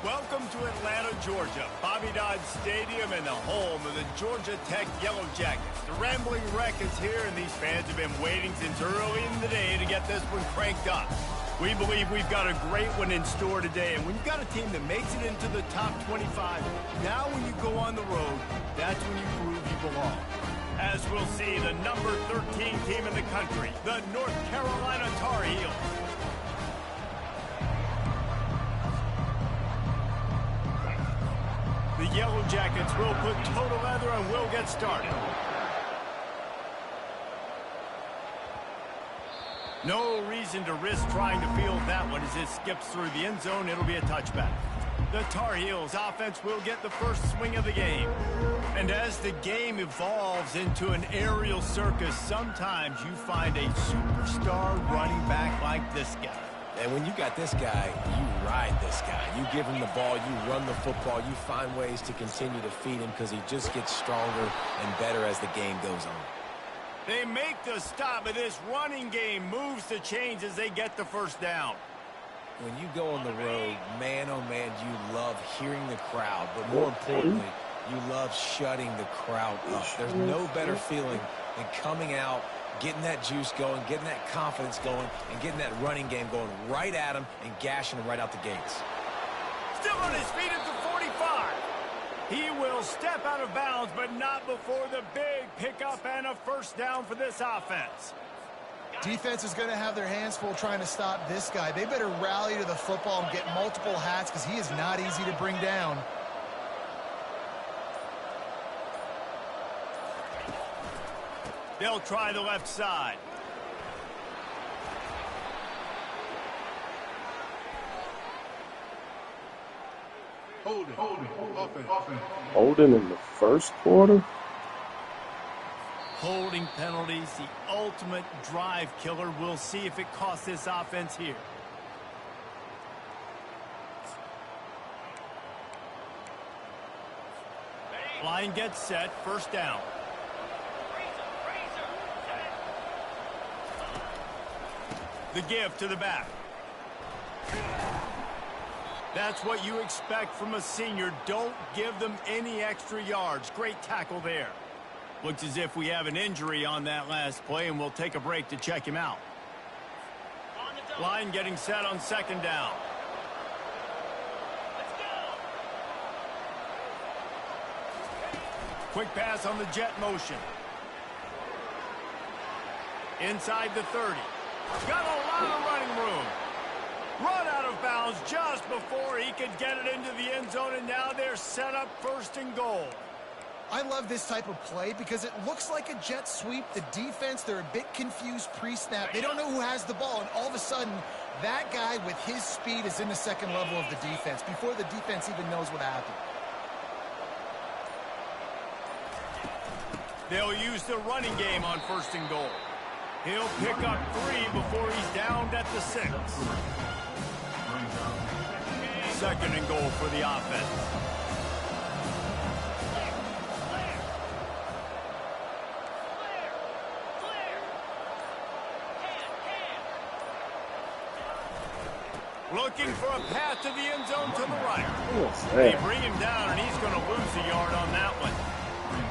Welcome to Atlanta, Georgia, Bobby Dodd Stadium and the home of the Georgia Tech Yellow Jackets. The Rambling Wreck is here, and these fans have been waiting since early in the day to get this one cranked up. We believe we've got a great one in store today, and when you've got a team that makes it into the top 25, now when you go on the road, that's when you prove you belong. As we'll see, the number 13 team in the country, the North Carolina Tar Heels. The Yellow Jackets will put total leather and will get started. No reason to risk trying to field that one as it skips through the end zone. It'll be a touchback. The Tar Heels offense will get the first swing of the game. And as the game evolves into an aerial circus, sometimes you find a superstar running back like this guy. And when you got this guy, you ride this guy. You give him the ball, you run the football, you find ways to continue to feed him because he just gets stronger and better as the game goes on. They make the stop, but this running game moves the chains as they get the first down. When you go on the road, man, oh man, you love hearing the crowd. But more importantly, you love shutting the crowd up. There's no better feeling than coming out, getting that juice going, getting that confidence going, and getting that running game going right at him and gashing him right out the gates. Still on his feet at the 45. He will step out of bounds, but not before the big pickup and a first down for this offense. Defense is going to have their hands full trying to stop this guy. They better rally to the football and get multiple hats because he is not easy to bring down. They'll try the left side. Holding in the first quarter? Holding penalties, the ultimate drive killer. We'll see if it costs this offense here. Line gets set, first down. The give to the back. That's what you expect from a senior. Don't give them any extra yards. Great tackle there. Looks as if we have an injury on that last play, and we'll take a break to check him out. Line getting set on second down. Quick pass on the jet motion. Inside the 30. Got a lot of running room. Run out of bounds just before he could get it into the end zone, and now they're set up first and goal. I love this type of play because it looks like a jet sweep. The defense, they're a bit confused pre-snap. They don't know who has the ball, and all of a sudden, that guy with his speed is in the second level of the defense before the defense even knows what happened. They'll use the running game on first and goal. He'll pick up 3 before he's downed at the 6. Second and goal for the offense. Looking for a path to the end zone to the right. They bring him down, and he's going to lose a yard on that one.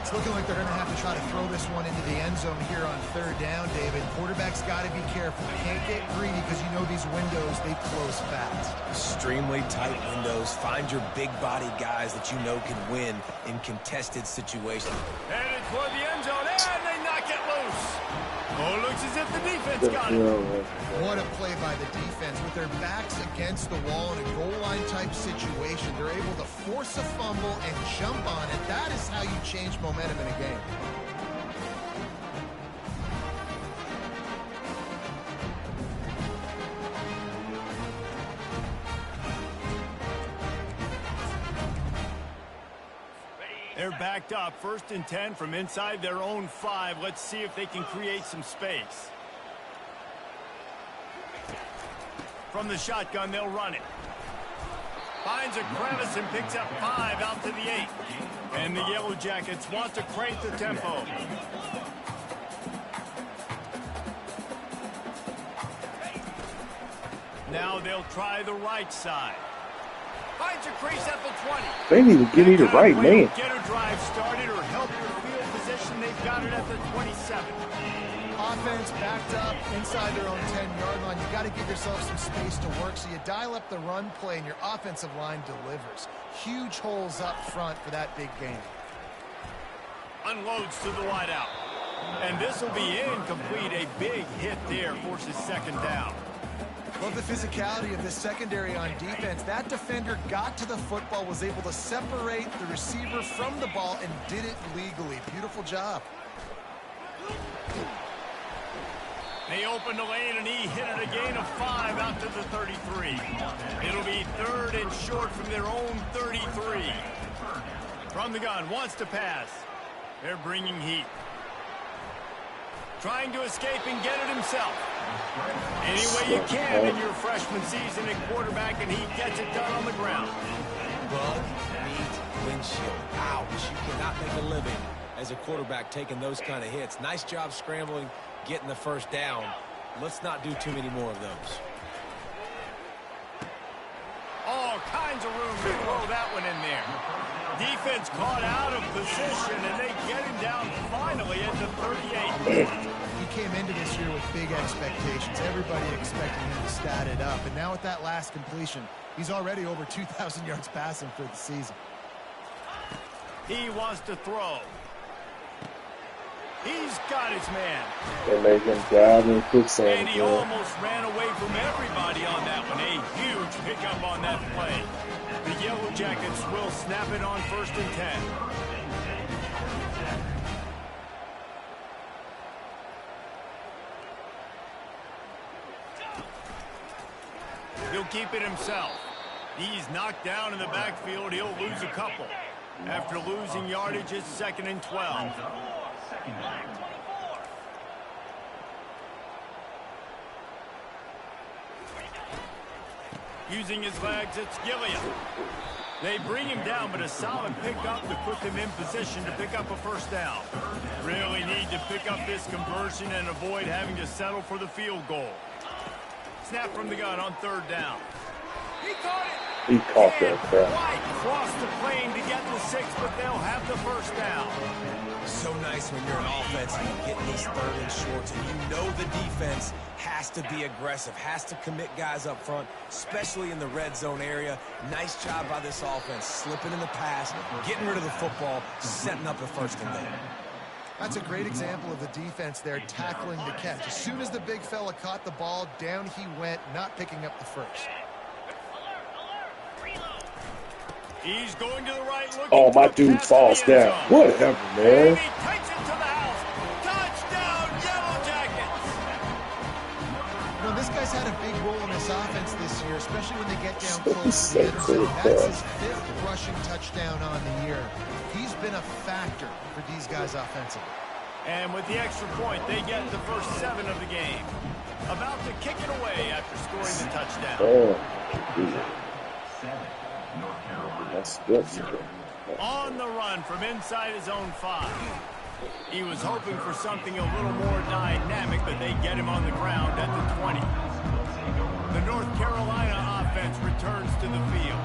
It's looking like they're going to have to try to throw this one into the end zone here on third down, David. Quarterback's got to be careful. Can't get greedy because you know these windows, they close fast. Extremely tight windows. Find your big body guys that you know can win in contested situations. Headed for the end zone, and they knock it loose. Oh, looks as if the defense got it. What a play by the defense. With their backs against the wall in a goal line type situation, they're able to force a fumble and jump on it. That is how you change momentum in a game. They're backed up, 1st and 10 from inside their own 5. Let's see if they can create some space. From the shotgun, they'll run it. Finds a crevice and picks up 5 out to the 8. And the Yellow Jackets want to crank the tempo. Now they'll try the right side. Finds a crease at the 20. They need to give me the right man. Get a drive started or help your field position. They've got it at the 27. Offense backed up inside their own 10-yard line. You got to give yourself some space to work, so you dial up the run play, and your offensive line delivers. Huge holes up front for that big game. Unloads to the wideout. And this will be incomplete. A big hit there forces second down. Love the physicality of this secondary on defense. That defender got to the football, was able to separate the receiver from the ball, and did it legally. Beautiful job. They opened the lane, and he hit it a gain of 5 out to the 33. It'll be 3rd and short from their own 33. From the gun, wants to pass. They're bringing heat. Trying to escape and get it himself. Any way you can in your freshman season at quarterback, and he gets it done on the ground. Bug, meat, windshield. Ouch. You cannot make a living as a quarterback taking those kind of hits. Nice job scrambling, getting the first down. Let's not do too many more of those. All kinds of room to throw that one in there. Defense caught out of position, and they get him down finally at the 38. He came into this year with big expectations. Everybody expecting him to stat it up. And now with that last completion, he's already over 2,000 yards passing for the season. He wants to throw. He's got his man. They make him dive in quicksand. And he almost ran away from everybody on that one. A huge pickup on that play. The Yellow Jackets will snap it on 1st and 10. He'll keep it himself. He's knocked down in the backfield. He'll lose a couple. After losing yardage, it's 2nd and 12. Using his legs, it's Gilliam. They bring him down, but a solid pickup to put them in position to pick up a first down. Really need to pick up this conversion and avoid having to settle for the field goal. Snap from the gun on 3rd down. He caught it. He caught that crap. White crossed the plane to get the 6, but they'll have the first down. So nice when you're an offense and you get these 3rd and shorts, and you know the defense has to be aggressive, has to commit guys up front, especially in the red zone area. Nice job by this offense, slipping in the pass, getting rid of the football, setting up a 1st and goal. That's a great example of the defense there tackling the catch. As soon as the big fella caught the ball, down he went, not picking up the first. He's going to the right. Oh, my dude falls down. Whatever, man. And he takes it to the house. Touchdown, Yellow Jackets. You know, this guy's had a big role in this offense this year, especially when they get down close to the end zone. That's his 5th rushing touchdown on the year. He's been a factor for these guys offensively. And with the extra point, they get the first 7 of the game. About to kick it away after scoring the touchdown. Oh, that's good. On the run from inside his own 5. He was hoping for something a little more dynamic, but they get him on the ground at the 20. The North Carolina offense returns to the field.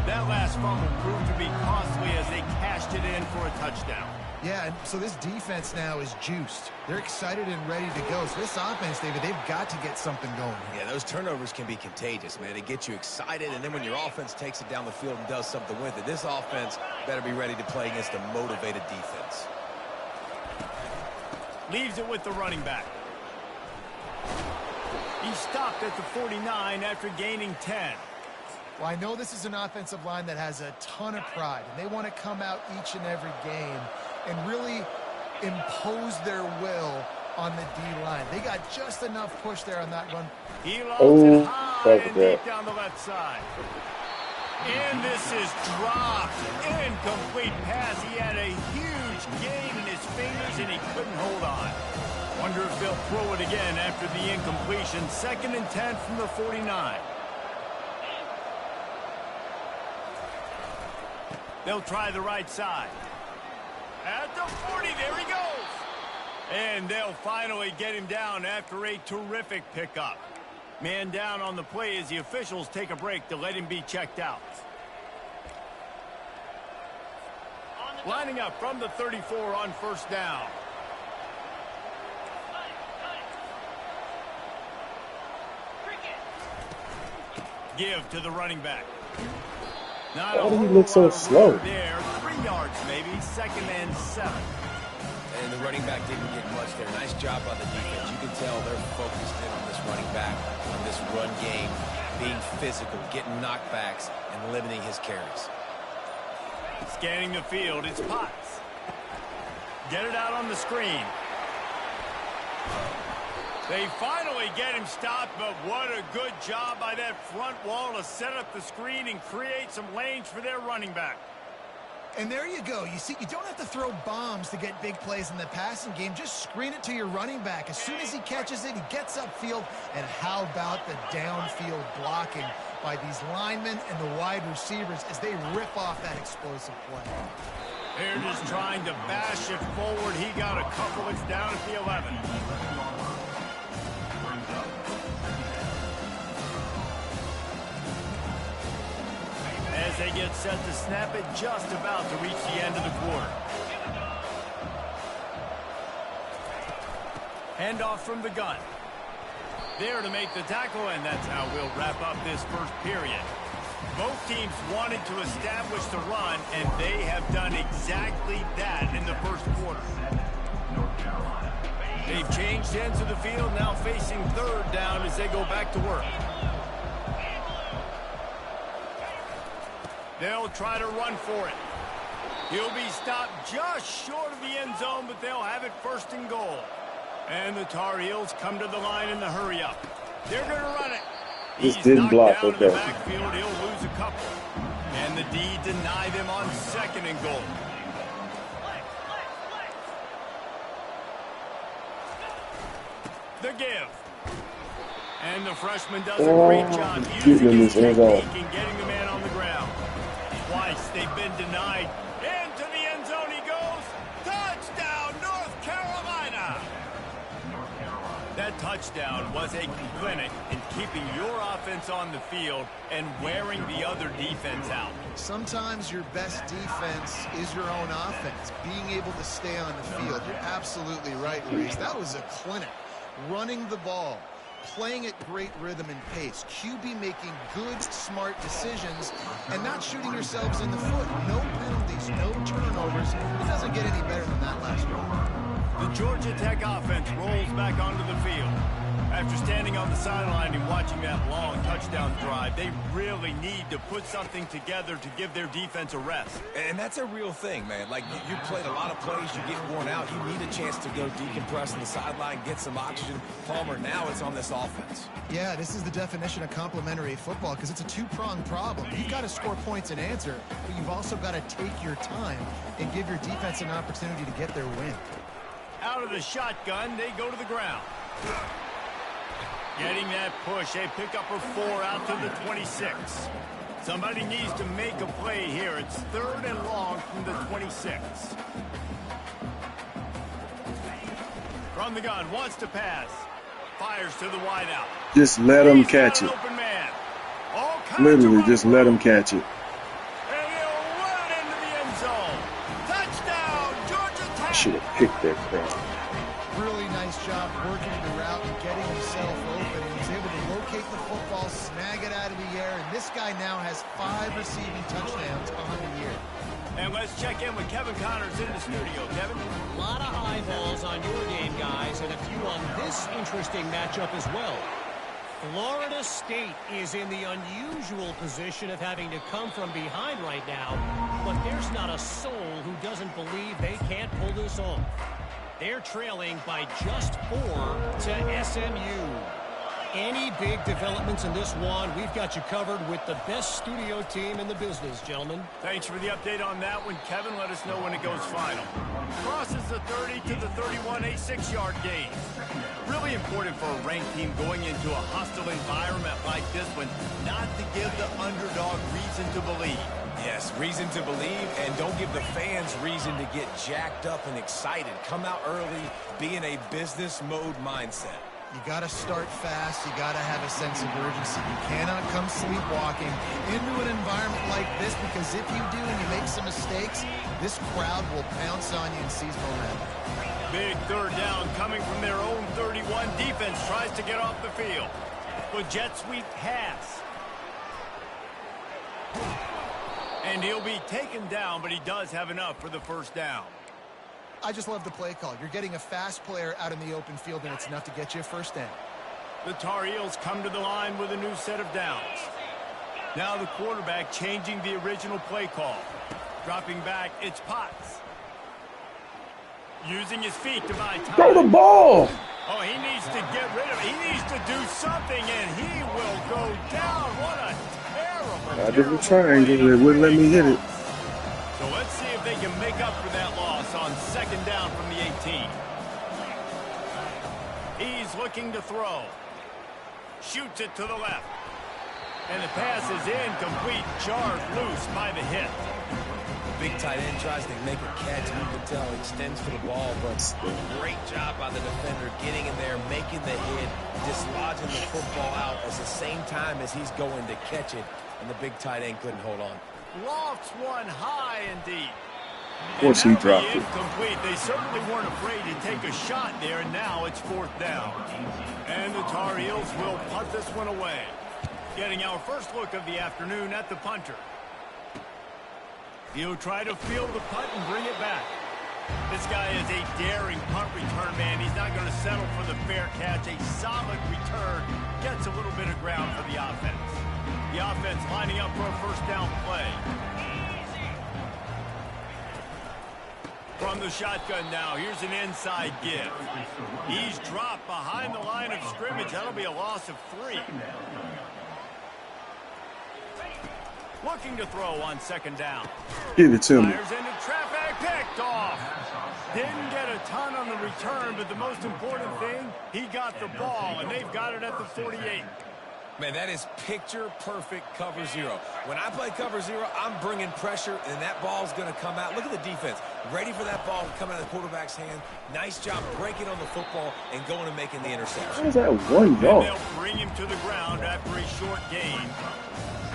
That last fumble proved to be costly as they cashed it in for a touchdown. Yeah, and so this defense now is juiced. They're excited and ready to go. So this offense, David, they've got to get something going. Yeah, those turnovers can be contagious, man. They get you excited, and then when your offense takes it down the field and does something with it, this offense better be ready to play against a motivated defense. Leaves it with the running back. He stopped at the 49 after gaining 10. Well, I know this is an offensive line that has a ton of pride, and they want to come out each and every game and really impose their will on the D-line. They got just enough push there on that run. He loads it high and deep down the left side. And this is dropped. Incomplete pass. He had a huge gain in his fingers, and he couldn't hold on. Wonder if they'll throw it again after the incompletion. 2nd and 10 from the 49. They'll try the right side. At the 40, there he goes. And they'll finally get him down after a terrific pickup. Man down on the play as the officials take a break to let him be checked out. Lining up from the 34 on first down. Give to the running back. Not Why do he look so slow? There, 3 yards maybe, 2nd and 7. And the running back didn't get much there. Nice job by the defense. You can tell they're focused in on this running back, on this run game, being physical, getting knockbacks, and limiting his carries. Scanning the field, it's Potts. Get it out on the screen. They finally get him stopped, but what a good job by that front wall to set up the screen and create some lanes for their running back. And there you go. You see, you don't have to throw bombs to get big plays in the passing game. Just screen it to your running back. As soon as he catches it, he gets upfield. And how about the downfield blocking by these linemen and the wide receivers as they rip off that explosive play. They're just trying to bash it forward. He got a couple. It's down at the 11. As they get set to snap it, just about to reach the end of the quarter. Handoff from the gun. There to make the tackle, and that's how we'll wrap up this first period. Both teams wanted to establish the run, and they have done exactly that in the first quarter. They've changed ends of the field, now facing 3rd down as they go back to work. They'll try to run for it. He'll be stopped just short of the end zone, but they'll have it 1st and goal. And the Tar Heels come to the line in the hurry-up. They're going to run it. Just He's didn't knocked block, down in the okay. backfield. He'll lose a couple. And the D deny them on 2nd and goal. The give. And the freshman does a great job using his technique and getting the man on the ground. Twice they've been denied. Into the end zone he goes. Touchdown, North Carolina! That touchdown was a clinic in keeping your offense on the field and wearing the other defense out. Sometimes your best defense is your own offense, being able to stay on the field. You're absolutely right, Reese. That was a clinic. Running the ball, playing at great rhythm and pace, QB making good, smart decisions, and not shooting yourselves in the foot. No penalties, no turnovers. It doesn't get any better than that last one. The Georgia Tech offense rolls back onto the field. After standing on the sideline and watching that long touchdown drive, they really need to put something together to give their defense a rest. And that's a real thing, man. Like, you played a lot of plays, you get worn out, you need a chance to go decompress on the sideline, get some oxygen. Palmer, now it's on this offense. Yeah, this is the definition of complementary football because it's a two-pronged problem. You've got to score points and answer, but you've also got to take your time and give your defense an opportunity to get their win. Out of the shotgun, they go to the ground. Getting that push, a pickup of 4 out to the 26. Somebody needs to make a play here. It's 3rd and long from the 26. From the gun, wants to pass. Fires to the wideout. Just let him catch it. Literally, just let him catch it. And he'll run it into the end zone. Touchdown, Georgia Tech. Should have picked that crap. Really nice job working the route and getting himself open. He was able to locate the football, snag it out of the air, and this guy now has 5 receiving touchdowns on the year. And let's check in with Kevin Connors in the studio. Kevin? A lot of eyeballs on your game, guys, and a few on this interesting matchup as well. Florida State is in the unusual position of having to come from behind right now, but there's not a soul who doesn't believe they can't pull this off. They're trailing by just 4 to SMU. Any big developments in this one, we've got you covered with the best studio team in the business, gentlemen. Thanks for the update on that one, Kevin. Let us know when it goes final. Crosses the 30 to the 31, a 6-yard gain. Really important for a ranked team going into a hostile environment like this one, not to give the underdog reason to believe. Yes, reason to believe, and don't give the fans reason to get jacked up and excited. Come out early, be in a business mode mindset. You got to start fast. You got to have a sense of urgency. You cannot come sleepwalking into an environment like this, because if you do and you make some mistakes, this crowd will pounce on you and seize momentum. Big third down coming from their own 31. Defense tries to get off the field. But jet sweep pass. And he'll be taken down, but he does have enough for the first down. I just love the play call. You're getting a fast player out in the open field, and it's enough to get you a first down. The Tar Heels come to the line with a new set of downs. Now the quarterback changing the original play call. Dropping back, it's Potts. Using his feet to buy time. Throw the ball! Oh, he needs to get rid of it. He needs to do something, and he will go down. What a terrible, I did the triangle. It wouldn't let me hit it. So let's see if they can make up for that loss on second down from the 18. He's looking to throw. Shoots it to the left. And the pass is incomplete. Jarred loose by the hit. Big tight end tries to make a catch. You can tell he extends for the ball, but great job by the defender getting in there, making the hit, dislodging the football out at the same time as he's going to catch it, and the big tight end couldn't hold on. Lofts one high and deep. Of course he dropped it. Incomplete. They certainly weren't afraid to take a shot there, and now it's fourth down. And the Tar Heels will punt this one away. Getting our first look of the afternoon at the punter. He'll try to field the punt and bring it back. This guy is a daring punt return man. He's not going to settle for the fair catch. A solid return gets a little bit of ground for the offense. The offense lining up for a first down play. From the shotgun now, here's an inside give. He's dropped behind the line of scrimmage. That'll be a loss of 3. Looking to throw on second down. Give it to me. Fires into traffic, picked off. Didn't get a ton on the return, but the most important thing, he got the ball, and they've got it at the 48. Man, that is picture-perfect cover zero. When I play cover zero, I'm bringing pressure, and that ball's going to come out. Look at the defense. Ready for that ball to come out of the quarterback's hand. Nice job breaking on the football and going and making the interception. How is that 1 yard? They'll bring him to the ground after a short gain.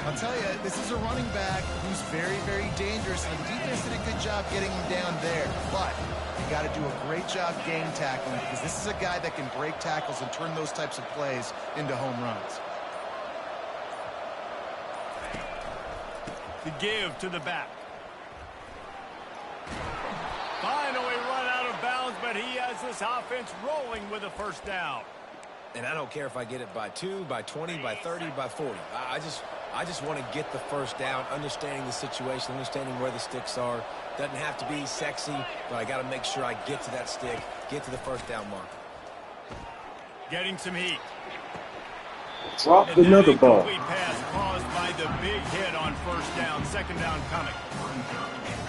I'll tell you, this is a running back who's very, very dangerous, and the defense did a good job getting him down there. But you got to do a great job game tackling, because this is a guy that can break tackles and turn those types of plays into home runs. The give to the back. Finally run out of bounds, but he has this offense rolling with a first down. And I don't care if I get it by 2, by 20, by 30, by 40. I just want to get the first down, understanding the situation, understanding where the sticks are. Doesn't have to be sexy, but I got to make sure I get to that stick, get to the first down mark. Getting some heat. Dropped another ball. Pass caused by the big hit on first down. Second down coming.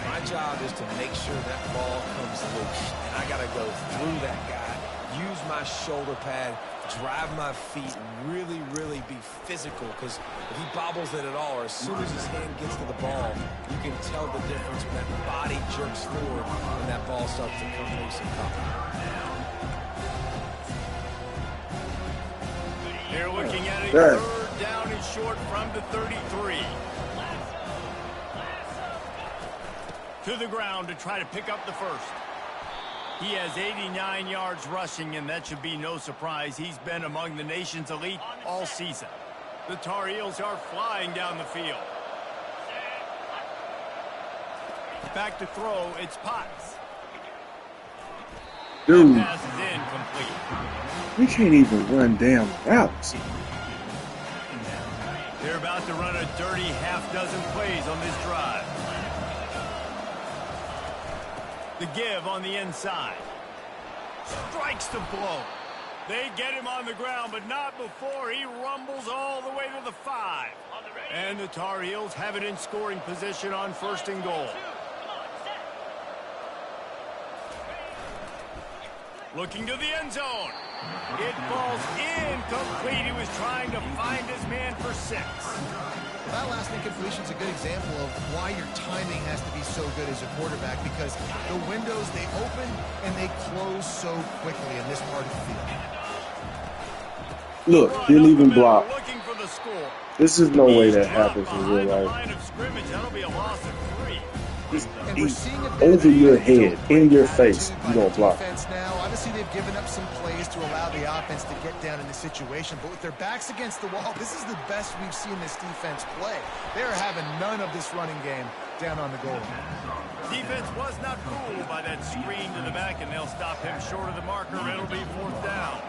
My job is to make sure that ball comes loose, and I got to go through that guy, use my shoulder pad, drive my feet, really, really be physical, because if he bobbles it at all, or as soon as his hand gets to the ball, you can tell the difference when that body jerks forward when that ball starts to come loose and come. They're looking at a third down and short from the 33. To the ground to try to pick up the first. He has 89 yards rushing, and that should be no surprise. He's been among the nation's elite all season. The Tar Heels are flying down the field. Back to throw, it's Potts. Dude, Pass is incomplete. we can't even run down routes. They're about to run a dirty half-dozen plays on this drive. The give on the inside. Strikes the blow. They get him on the ground, but not before he rumbles all the way to the 5. And the Tar Heels have it in scoring position on first and goal. Looking to the end zone. It falls incomplete. He was trying to find his man for 6. That last incompletion is a good example of why your timing has to be so good as a quarterback, because the windows, they open and they close so quickly in this part of the field. Look, Right didn't up the even middle, block. looking for the score. This is no way He's that dropped happens in behind real the life. line of scrimmage. That'll be a loss of 3. Just And we're seeing a bit over of your a head, in your face, attitude you by don't the block. defense now. Obviously, they've given up some plays to allow the offense to get down in the situation, but with their backs against the wall, this is the best we've seen this defense play. They're having none of this running game down on the goal line. Defense was not fooled by that screen to the back, and they'll stop him short of the marker. It'll be 4th down.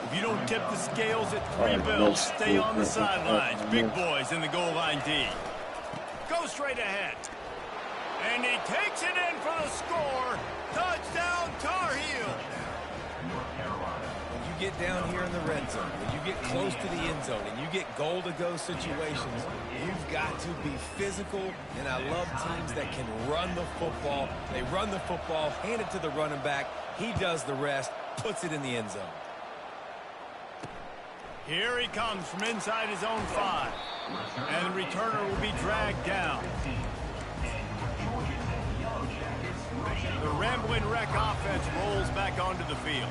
If you don't tip the scales at 3 bills, stay on the sidelines. Big boys in the goal line D. Go straight ahead. And he takes it in for the score. Touchdown, Tar Heels. When you get down here in the red zone, when you get close to the end zone, and you get goal-to-go situations, you've got to be physical, and I love teams that can run the football. They run the football, hand it to the running back. He does the rest, puts it in the end zone. Here he comes from inside his own 5. And the returner will be dragged down. The Rambling Wreck offense rolls back onto the field.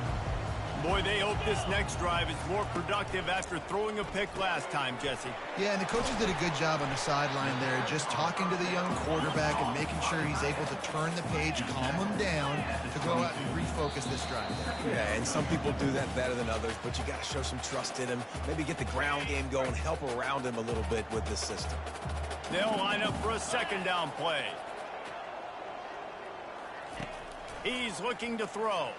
Boy, they hope this next drive is more productive after throwing a pick last time, Jesse. Yeah, and the coaches did a good job on the sideline there, just talking to the young quarterback and making sure he's able to turn the page, calm him down, to go out and refocus this drive. Yeah, and some people do that better than others, but you got to show some trust in him. Maybe get the ground game going, help around him a little bit with this system. They'll line up for a 2nd down play. He's looking to throw.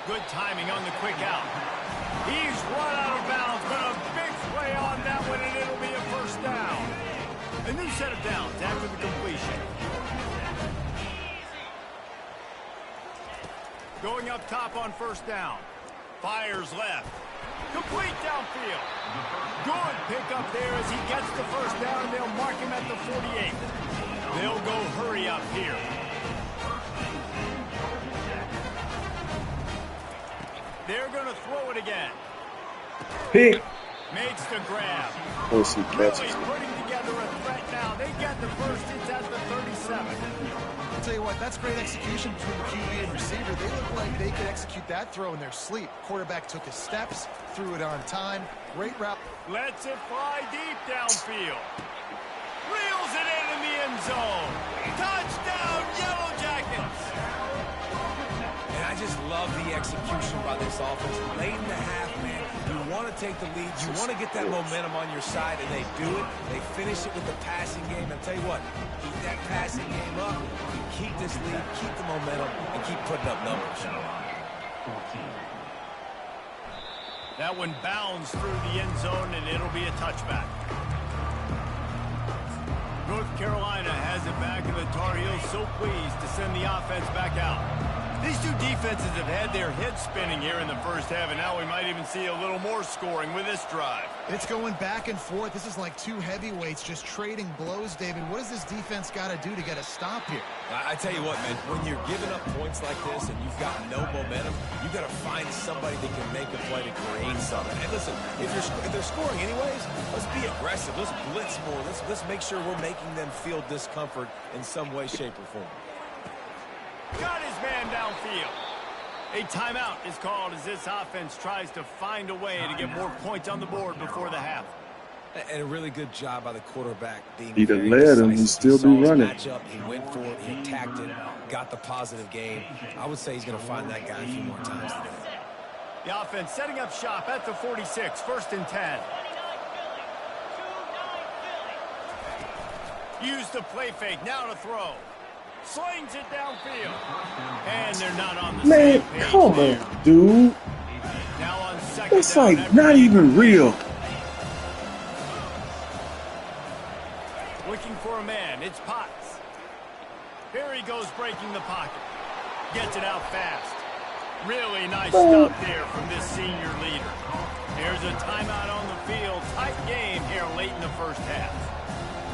Good timing on the quick out. He's run out of bounds, but a big play on that one, and it'll be a 1st down. A new set of downs after the completion. Going up top on 1st down. Fires left. Complete downfield. Good pickup there as he gets the 1st down, and they'll mark him at the 48. They'll go hurry up here. They're going to throw it again. Pick. Makes the grab. Once he catches Really it. putting together a threat now. They get the 1st. It's at the 37. I'll tell you what, that's great execution between the QB and receiver. They look like they could execute that throw in their sleep. Quarterback took his steps, threw it on time. Great route. Lets it fly deep downfield. Reels it in the end zone. Touchdown, Yellow Jackets. And I just love the execution by this offense. Late in the half, man, you want to take the lead. You want to get that momentum on your side, and they do it. They finish it with the passing game. I'll tell you what, keep that passing game up. Keep this lead, keep the momentum, and keep putting up numbers. That one bounds through the end zone, and it'll be a touchback. North Carolina has it back, and the Tar Heels so pleased to send the offense back out. These two defenses have had their heads spinning here in the 1st half, and now we might even see a little more scoring with this drive. It's going back and forth. This is like two heavyweights just trading blows, David. What does this defense got to do to get a stop here? I tell you what, man, when you're giving up points like this and you've got no momentum, you got to find somebody that can make a play to create something. And listen, if they're scoring anyways, let's be aggressive. Let's blitz more. Let's make sure we're making them feel discomfort in some way, shape, or form. Got his man downfield. A timeout is called as this offense tries to find a way to get more points on the board before the half. And a really good job by the quarterback being He'd have very led him, decisive. he'd still He saw be his running. matchup, he went for it, he attacked it, got the positive gain. I would say he's going to find that guy a few more times today. The offense setting up shop at the 46, 1st and 10. Use the play fake, now to throw. Slings it downfield. And they're not on the Man, same page come there. on, dude. Now on 2nd It's down, like not even real. Looking for a man, it's Potts. Here he goes breaking the pocket. Gets it out fast. Really nice stop there from this senior leader. Here's a timeout on the field. Tight game here late in the 1st half.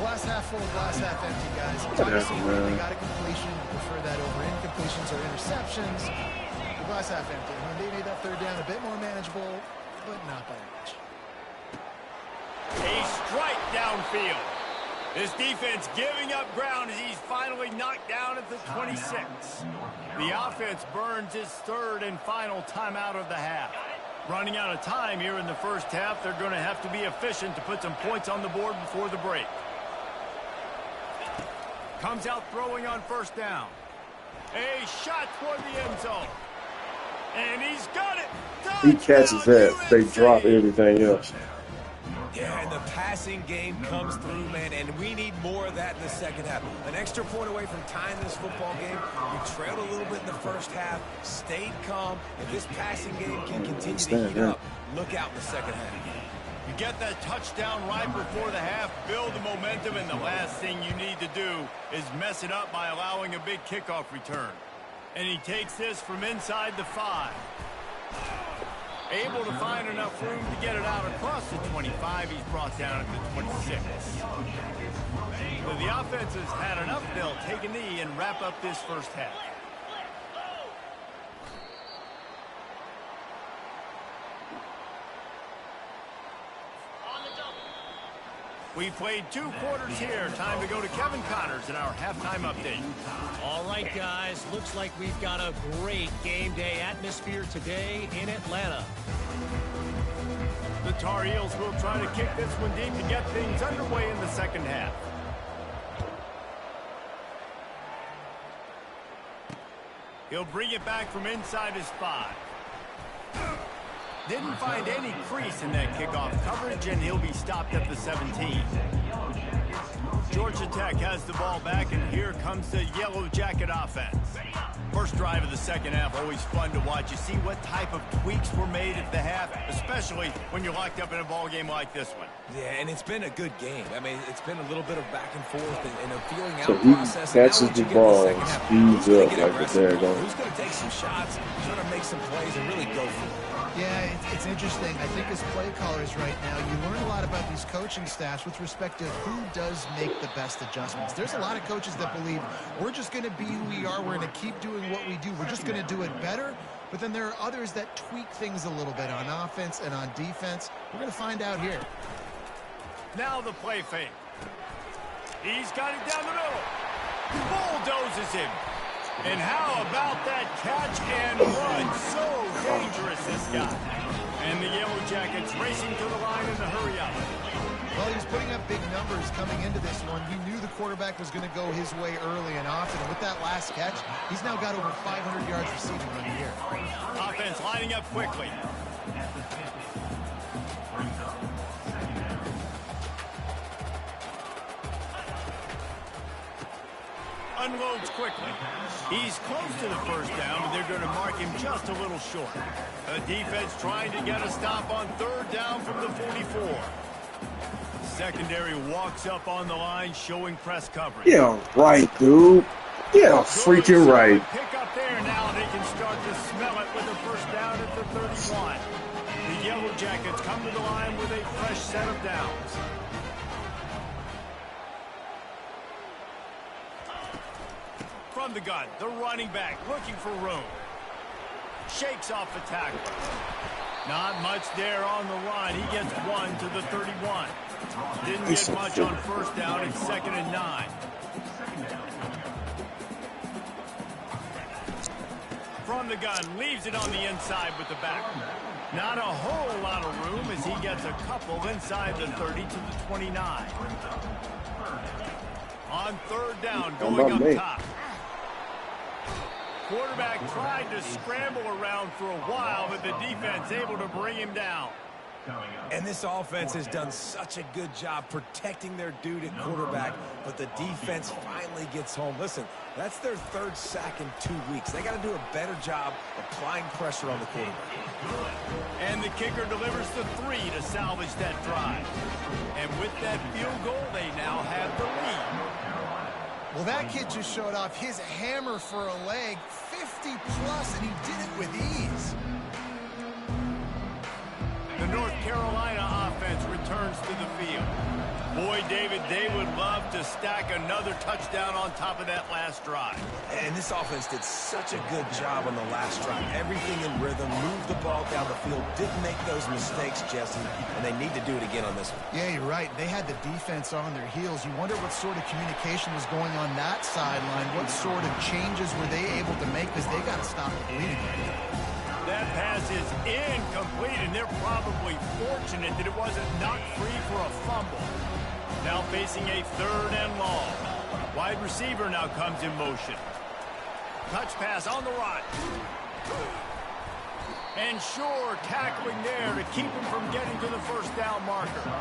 Glass half full, glass half empty, guys. Whatever, Obviously, man. they got a completion. You prefer that over incompletions or interceptions. The glass half empty. I mean, they made that 3rd down a bit more manageable, but not by much. A strike downfield. This defense giving up ground as he's finally knocked down at the 26. The offense burns his 3rd and final timeout of the half. Running out of time here in the first half. They're going to have to be efficient to put some points on the board before the break. Comes out throwing on first down. A shot toward the end zone. And he's got it. He catches that. They drop everything else. Yeah, and the passing game comes through, man, and we need more of that in the second half. An extra point away from tying this football game. We trailed a little bit in the first half, stayed calm. If this passing game can continue to heat up, look out in the second half. You get that touchdown right before the half, build the momentum, and the last thing you need to do is mess it up by allowing a big kickoff return. And he takes this from inside the 5. Able to find enough room to get it out across the 25. He's brought down at the 26. So the offense has had enough. They'll take a knee and wrap up this first half. We played 2 quarters here. Time to go to Kevin Connors in our halftime update. All right, guys. Looks like we've got a great game day atmosphere today in Atlanta. The Tar Heels will try to kick this one deep to get things underway in the second half. He'll bring it back from inside his 5. Didn't find any crease in that kickoff coverage, and he'll be stopped at the 17. Georgia Tech has the ball back, and here comes the Yellow Jacket offense. First drive of the second half, always fun to watch. You see what type of tweaks were made at the half, especially when you're locked up in a ball game like this one. Yeah, and it's been a good game. I mean, it's been a little bit of back and forth and a feeling out So he process. catches the ball and speeds up like the daggone. Who's going to take some shots, try to make some plays, and really go for it? Yeah, it's interesting. I think as play callers right now, you learn a lot about these coaching staffs with respect to who does make the best adjustments. There's a lot of coaches that believe we're just going to be who we are. We're going to keep doing what we do. We're just going to do it better. But then there are others that tweak things a little bit on offense and on defense. We're going to find out here. Now the play fake. He's got it down the middle. Bulldozes him. And how about that catch and run? So dangerous, this guy. And the Yellow Jackets racing to the line in the hurry up. Well, he was putting up big numbers coming into this one. He knew the quarterback was going to go his way early and often. And with that last catch, he's now got over 500 yards receiving on the year. Offense lining up quickly. Unloads quickly. He's close to the first down, but they're going to mark him just a little short. The defense trying to get a stop on third down from the 44. Secondary walks up on the line, showing press coverage. Yeah, right, dude. Yeah, freaking right. Pick up there now. They can start to smell it with a first down at the 31. The Yellow Jackets come to the line with a fresh set of downs. From the gun, the running back looking for room. Shakes off the tackle. Not much there on the line. He gets 1 to the 31. Didn't get much on first down. It's 2nd and 9. From the gun, leaves it on the inside with the back. Not a whole lot of room as he gets a couple inside the 30 to the 29. On third down, going up top. Quarterback tried to scramble around for a while, but the defense able to bring him down. And this offense has done such a good job protecting their dude at quarterback, but the defense finally gets home. Listen, that's their 3rd sack in 2 weeks. They got to do a better job applying pressure on the quarterback. And the kicker delivers the 3 to salvage that drive. And with that field goal, they now have the lead. Well, that kid just showed off his hammer for a leg, 50-plus, and he did it with ease. The North Carolina offense returns to the field. Boy, David, they would love to stack another touchdown on top of that last drive. And this offense did such a good job on the last drive. Everything in rhythm, moved the ball down the field, didn't make those mistakes, Jesse, and they need to do it again on this one. Yeah, you're right. They had the defense on their heels. You wonder what sort of communication was going on that sideline. What sort of changes were they able to make, because they got to stop the bleeding right now. That pass is incomplete, and they're probably fortunate that it wasn't knocked free for a fumble. Now facing a 3rd and long. Wide receiver now comes in motion. Touch pass on the right. And Shore tackling there to keep him from getting to the 1st down marker.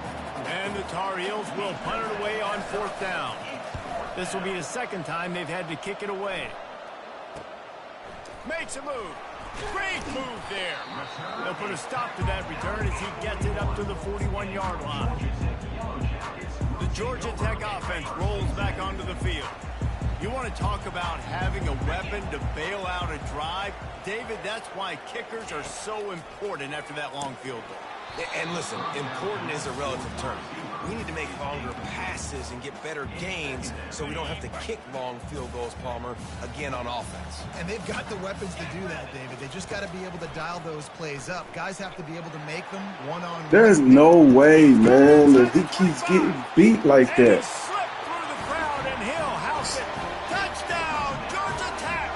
And the Tar Heels will punt it away on 4th down. This will be the 2nd time they've had to kick it away. Makes a move. Great move there. They'll put a stop to that return as he gets it up to the 41-yard line. The Georgia Tech offense rolls back onto the field. You want to talk about having a weapon to bail out a drive? David, that's why kickers are so important after that long field goal. And listen, important is a relative term. We need to make longer passes and get better gains so we don't have to kick long field goals, Palmer, again on offense. And they've got the weapons to do that, David. They just got to be able to dial those plays up. Guys have to be able to make them one-on-one. There's no way, man, that he keeps getting beat like that. Slipped through the crowd, and he'll house it. Touchdown, Georgia Tech!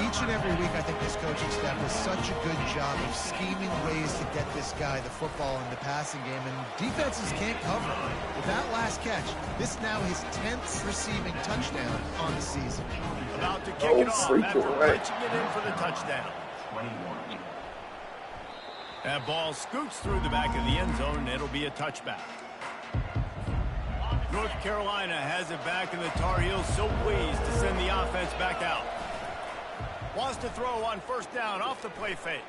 Each and every week, I think this coaching staff does such a good job of scheming ways to get this guy the football in the passing game, and defenses can't cover. With that last catch, this is now his 10th receiving touchdown on the season. About to kick it off after punching it in for the touchdown. That ball scoots through the back of the end zone, and it'll be a touchback. North Carolina has it back, and the Tar Heels so pleased to send the offense back out. Wants to throw on 1st down off the play fake.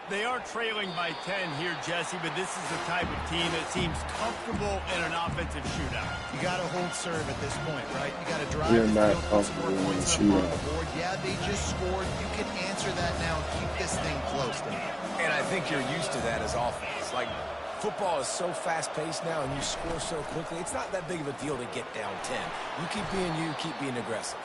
They are trailing by 10 here, Jesse, but this is the type of team that seems comfortable in an offensive shootout. You got to hold serve at this point, right? You got to drive They're the not field, put some more comfortable in points the up on shootout. the board. Yeah, they just scored. You can answer that now and keep this thing close, Dave. And I think you're used to that as offense. Like, football is so fast-paced now and you score so quickly, it's not that big of a deal to get down 10. You keep being you, keep being aggressive.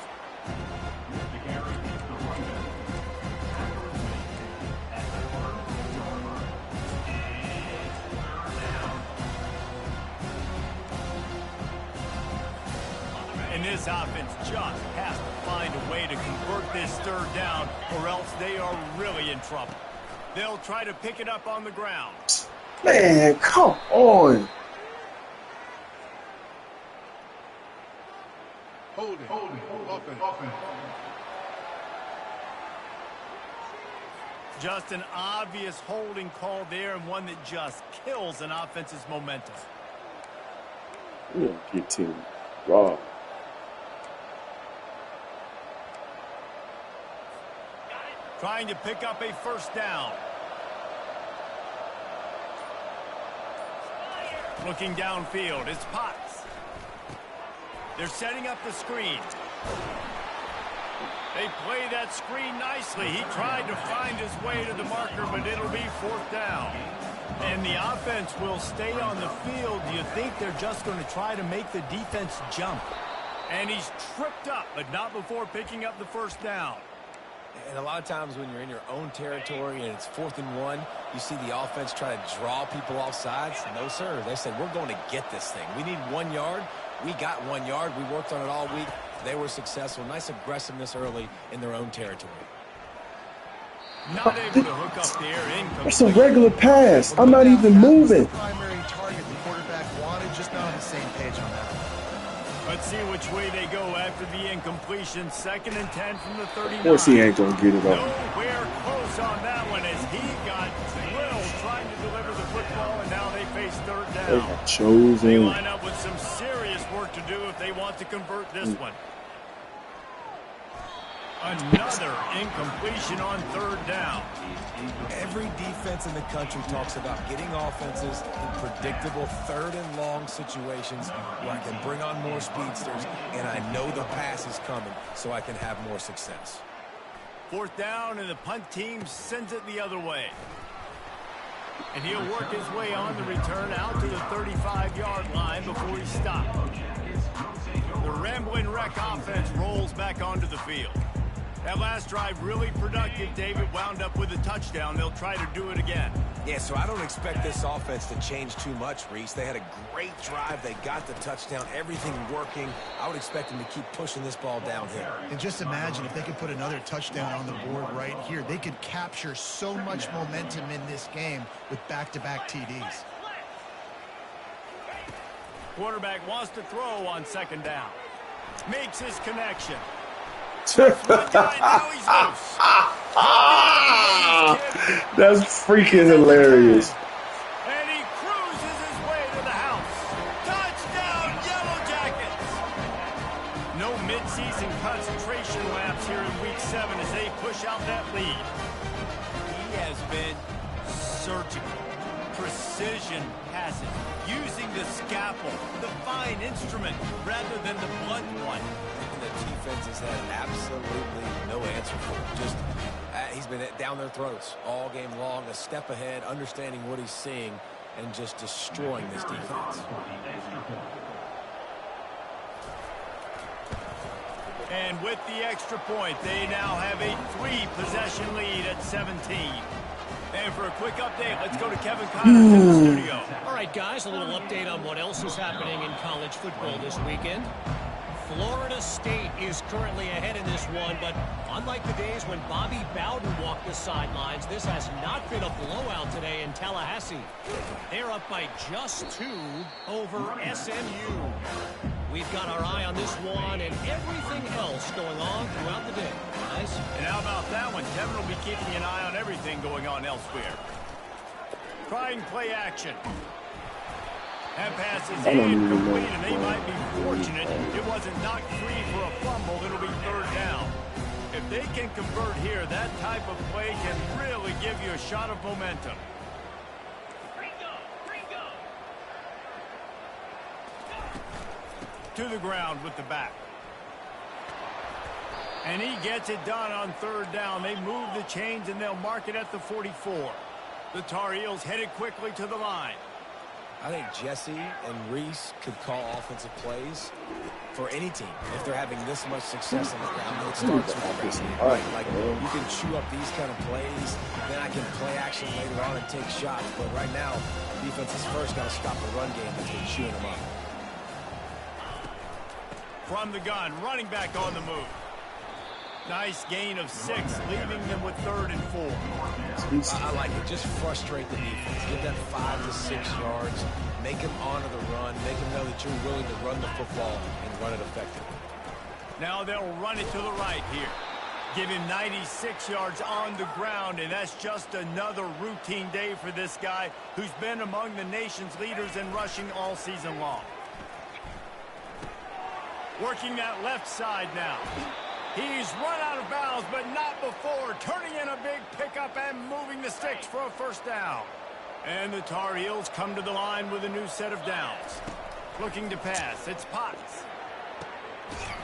And this offense just has to find a way to convert this 3rd down, or else they are really in trouble. They'll try to pick it up on the ground. Man, come on. Hold it. Offense. Just an obvious holding call there, and one that just kills an offense's momentum. We don't get to raw. Trying to pick up a 1st down. Looking downfield, it's Potts. They're setting up the screen. They play that screen nicely. He tried to find his way to the marker, but it'll be 4th down. And the offense will stay on the field. Do you think they're just going to try to make the defense jump? And he's tripped up, but not before picking up the 1st down. And a lot of times when you're in your own territory and it's 4th and 1, you see the offense try to draw people off sides. No, sir. They said, we're going to get this thing. We need 1 yard. We got 1 yard. We worked on it all week. They were successful. Nice aggressiveness early in their own territory. Not able to hook up there. Incomplete. That's a regular pass. I'm not even moving. That was the primary target the quarterback wanted, just not on the same page on that. Let's see which way they go after the incompletion. 2nd and 10 from the 39. Of course he ain't going to get it off. Nowhere close on that one as he got drilled trying to deliver the football, and now they face 3rd They down. got They chosen. line up with some serious work to do if they want to convert this one. Another incompletion on 3rd down. Every defense in the country talks about getting offenses in predictable 3rd and long situations where I can bring on more speedsters and I know the pass is coming so I can have more success. 4th down, and the punt team sends it the other way. And he'll work his way on the return out to the 35-yard line before he stopped. The Rambling Wreck offense rolls back onto the field. That last drive really productive, David. Wound up with a touchdown. They'll try to do it again. Yeah, so I don't expect this offense to change too much, Reese. They had a great drive. They got the touchdown. Everything working. I would expect them to keep pushing this ball downhill. And just imagine if they could put another touchdown on the board right here. They could capture so much momentum in this game with back-to-back TDs. Quarterback wants to throw on second down. Makes his connection. That's freaking hilarious. And he cruises his way to the house. Touchdown, Yellow Jackets! No midseason concentration laps here in Week 7 as they push out that lead. He has been surgical. Precision passes, using the scalpel, the fine instrument, rather than the blunt one. The defense has had absolutely no answer for him. Just, he's been down their throats all game long, a step ahead, understanding what he's seeing, and just destroying this defense. And with the extra point, they now have a 3-possession lead at 17. And for a quick update, let's go to Kevin Connors in the studio. All right, guys, a little update on what else is happening in college football this weekend. Florida State is currently ahead in this one, but unlike the days when Bobby Bowden walked the sidelines, this has not been a blowout today in Tallahassee. They're up by just 2 over SMU. We've got our eye on this one and everything else going on throughout the day, guys. And how about that one? Kevin will be keeping an eye on everything going on elsewhere. Trying play action. That pass is incomplete, and they might be fortunate it wasn't knocked free for a fumble. It'll be third down. If they can convert here, that type of play can really give you a shot of momentum. To the ground with the back. And he gets it done on third down. They move the chains, and they'll mark it at the 44. The Tar Heels headed quickly to the line. I think Jesse and Reese could call offensive plays for any team if they're having this much success on the ground. It starts with the receiving, right? Like, you can chew up these kind of plays, then I can play action later on and take shots. But right now, defense has first got to stop the run game that's been chewing them up. From the gun, running back on the move. Nice gain of 6, leaving them with 3rd and 4. I like it. Just frustrate the defense. Give that 5 to 6 yards. Make them honor the run. Make them know that you're willing to run the football and run it effectively. Now they'll run it to the right here. Give him 96 yards on the ground, and that's just another routine day for this guy who's been among the nation's leaders in rushing all season long. Working that left side now. He's run out of bounds, but not before. Turning in a big pickup and moving the sticks for a first down. And the Tar Heels come to the line with a new set of downs. Looking to pass. It's Potts.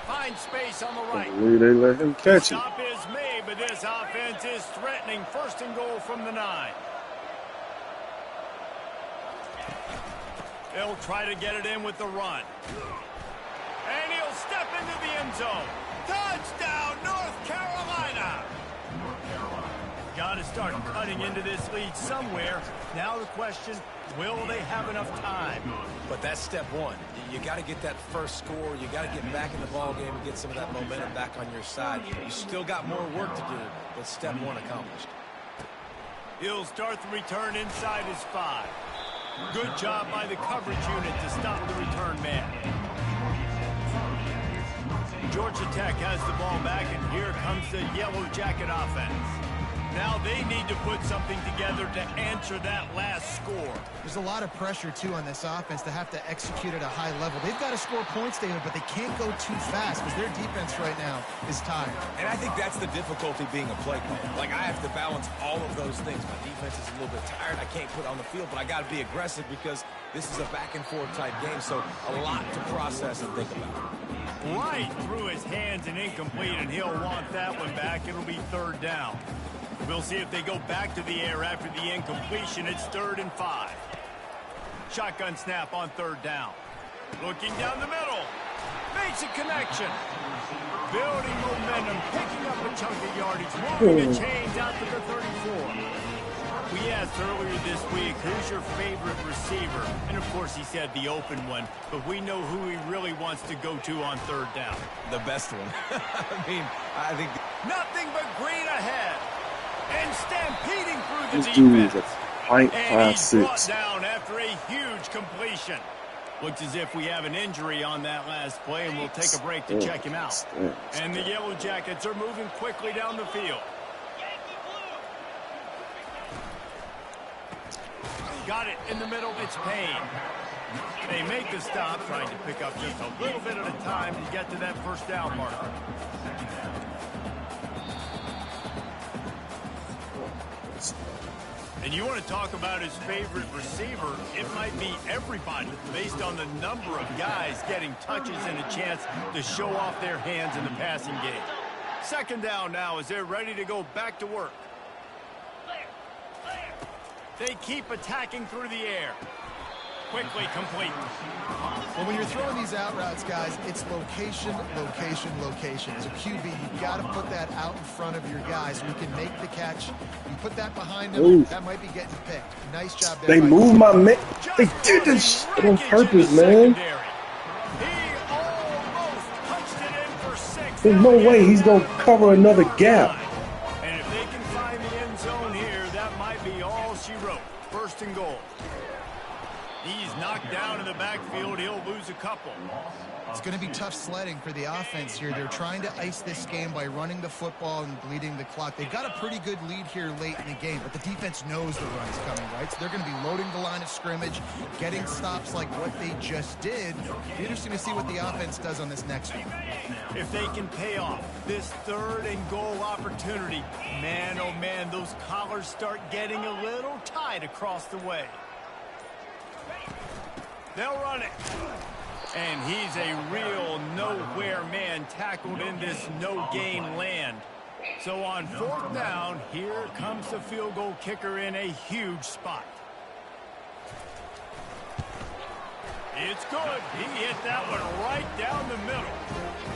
Finds space on the right. They let him catch it. Stop is made, but this offense is threatening. 1st and goal from the 9. They'll try to get it in with the run. And he'll step into the end zone. Touchdown, North Carolina! Got to start cutting into this lead somewhere. Now the question, will they have enough time? But that's step one. You got to get that first score. You got to get back in the ball game and get some of that momentum back on your side. You still got more work to do, but step 1 accomplished. He'll start the return inside his 5. Good job by the coverage unit to stop the return man. Georgia Tech has the ball back, and here comes the Yellow Jacket offense. Now they need to put something together to answer that last score. There's a lot of pressure, too, on this offense to have to execute at a high level. They've got to score points, David, but they can't go too fast because their defense right now is tired. And I think that's the difficulty being a play caller. Like, I have to balance all of those things. My defense is a little bit tired. I can't put on the field, but I got to be aggressive because this is a back-and-forth type game, so a lot to process and think about. Right through his hands and incomplete, and he'll want that one back. It'll be 3rd down. We'll see if they go back to the air after the incompletion. It's 3rd and 5. Shotgun snap on 3rd down. Looking down the middle. Makes a connection. Building momentum, picking up a chunk of yardage, moving the chains out to the 34. We asked earlier this week, who's your favorite receiver? And, of course, he said the open one. But we know who he really wants to go to on third down. The best one. I think... Nothing but green ahead. And stampeding through the This dude is defense. a height And he's 5'6". brought down after a huge completion. Looks as if we have an injury on that last play, and we'll take a break to check him out. And the Yellow Jackets are moving quickly down the field. Got it in the middle. It's Payne. They make the stop, trying to pick up just a little bit at a time to get to that first down marker. And you want to talk about his favorite receiver, it might be everybody based on the number of guys getting touches and a chance to show off their hands in the passing game. Second down now as they're ready to go back to work. They keep attacking through the air. Quickly complete. Well, when you're throwing these out routes, guys, it's location, location, location. As a QB, you've got to put that out in front of your guys so he can make the catch. You put that behind him, Ooh. that might be getting picked. Nice job there. They by moved you. my man. They did this shit on purpose, man. He almost punched it in for 6. There's no way he's going to cover another gap. And if they can find the end zone here, that might be all she wrote. First and goal. He's knocked down in the backfield. He'll lose a couple. It's going to be tough sledding for the offense here. They're trying to ice this game by running the football and bleeding the clock. They've got a pretty good lead here late in the game, but the defense knows the run's coming, right? So they're going to be loading the line of scrimmage, getting stops like what they just did. Be interesting to see what the offense does on this next one. If they can pay off this third and goal opportunity, man, oh man, those collars start getting a little tight across the way. They'll run it. And he's a real nowhere man tackled in this no-gain land. So on fourth down, here comes the field goal kicker in a huge spot. It's good. He hit that one right down the middle.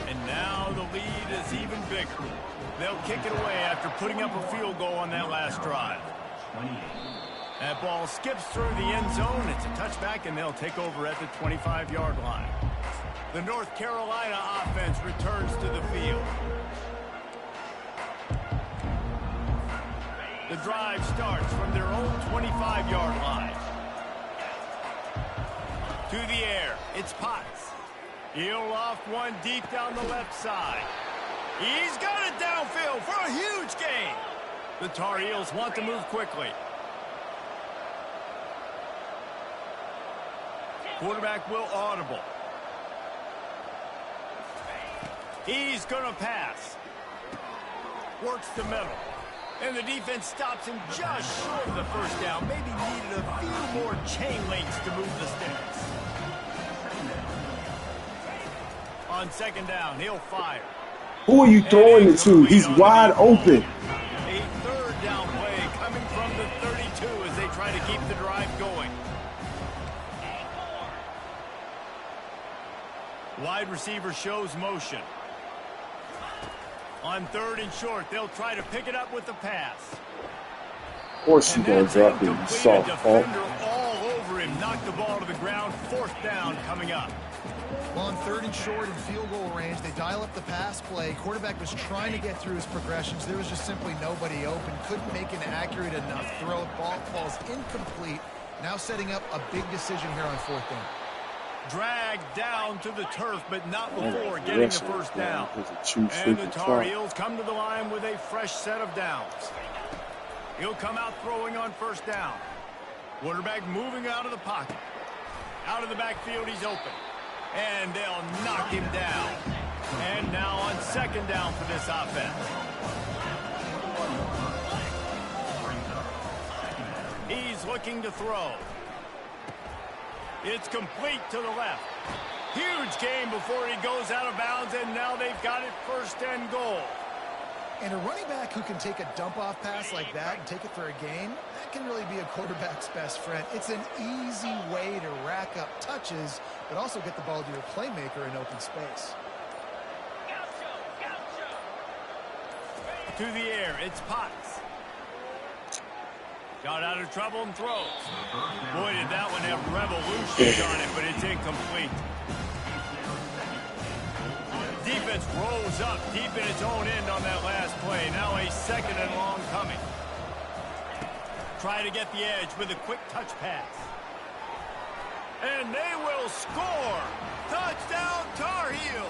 And now the lead is even bigger. They'll kick it away after putting up a field goal on that last drive. That ball skips through the end zone. It's a touchback, and they'll take over at the 25-yard line. The North Carolina offense returns to the field. The drive starts from their own 25-yard line. To the air, it's Potts. He'll loft one deep down the left side. He's got it downfield for a huge gain. The Tar Heels want to move quickly. Quarterback will audible. He's going to pass. Works the middle. And the defense stops him just short of the first down. Maybe needed a few more chain links to move the sticks. On second down, he'll fire. Who are you throwing it to? He's wide open. A third down play coming from the 32 as they try to keep the drive going. Wide receiver shows motion. On third and short, they'll try to pick it up with the pass. Of course you're going to drop it, you soft punk. Defender all over him, knocked the ball to the ground. Fourth down coming up. Well, on third and short and field goal range, they dial up the pass play. Quarterback was trying to get through his progressions. There was just simply nobody open. Couldn't make an accurate enough throw. Ball falls incomplete. Now setting up a big decision here on fourth down. Dragged down to the turf, but not before getting the first down. And the Tar Heels come to the line with a fresh set of downs. He'll come out throwing on first down. Quarterback moving out of the pocket. Out of the backfield, he's open. And they'll knock him down. And now on second down for this offense. He's looking to throw. It's complete to the left. Huge gain before he goes out of bounds, and now they've got it first and goal. And a running back who can take a dump-off pass like that and take it for a gain, that can really be a quarterback's best friend. It's an easy way to rack up touches, but also get the ball to your playmaker in open space. To the air, it's Potts. Got out of trouble and throws. Boy, did that one have revolutions on it, but it's incomplete. Defense rolls up deep in its own end on that last play. Now a second and long coming. Try to get the edge with a quick touch pass. And they will score. Touchdown, Tar Heels.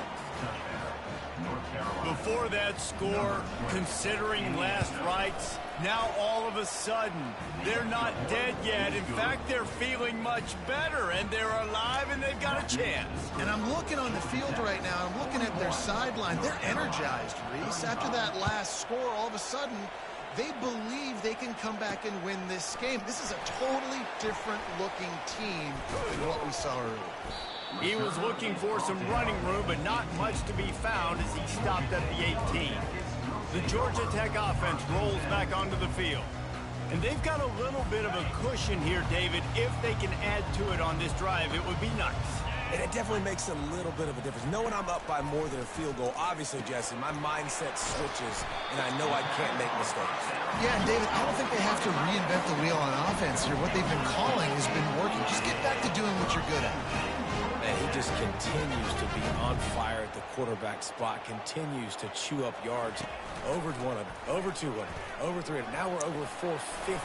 Before that score, considering last rites, now all of a sudden, they're not dead yet. In fact, they're feeling much better, and they're alive, and they've got a chance. And I'm looking on the field right now. I'm looking at their sideline. They're energized, Reese. After that last score, all of a sudden, they believe they can come back and win this game. This is a totally different-looking team than what we saw earlier. He was looking for some running room, but not much to be found as he stopped at the 18. The Georgia Tech offense rolls back onto the field. And they've got a little bit of a cushion here, David. If they can add to it on this drive, it would be nice. And it definitely makes a little bit of a difference. Knowing I'm up by more than a field goal, obviously, Jesse, my mindset switches, and I know I can't make mistakes. Yeah, and David, I don't think they have to reinvent the wheel on offense here. What they've been calling has been working. Just get back to doing what you're good at. Man, he just continues to be on fire at the quarterback spot, continues to chew up yards. Over 100, over 200, over 300. Now we're over 450.